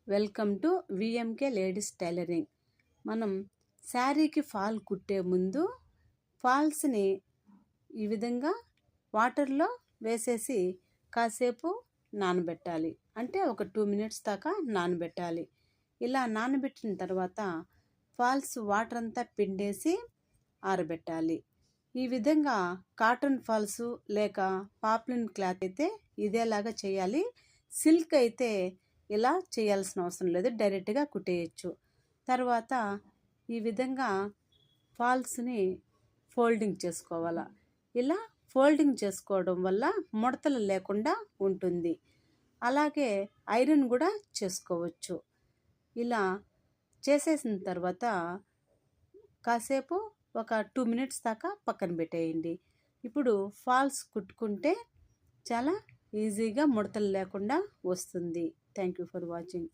Welcome to VMK ladies tailoring. మనం శారీకి fall కుట్టే ముందు ఫాల్స్ని ఈ విధంగా వాటర్లో వేసేసి కాసేపు నానబెట్టాలి. అంటే ఒక 2 మినిట్స్ దాకా నానబెట్టాలి. ఇలా నానబెట్టిన తర్వాత ఫాల్స్ వాటర్ అంతా పిండేసి ఆరబెట్టాలి. ఈ విధంగా కాటన్ ఫాల్స్ లేక పాప్లిన్ క్లాత్ అయితే ఇదేలాగా చేయాలి. సిల్క్ అయితే ఇలా చేయాల్సిన అవసరం లేదు, డైరెక్ట్గా కుట్టేయచ్చు. తర్వాత ఈ విధంగా ఫాల్స్ని ఫోల్డింగ్ చేసుకోవాలి. ఇలా ఫోల్డింగ్ చేసుకోవడం వల్ల ముడతలు లేకుండా ఉంటుంది. అలాగే ఐరన్ కూడా చేసుకోవచ్చు. ఇలా చేసేసిన తర్వాత కాసేపు ఒక 2 మినిట్స్ దాకా పక్కన పెట్టేయండి. ఇప్పుడు ఫాల్స్ కుట్టుకుంటే చాలా ఈజీగా ముడతలు లేకుండా వస్తుంది. Thank you for watching.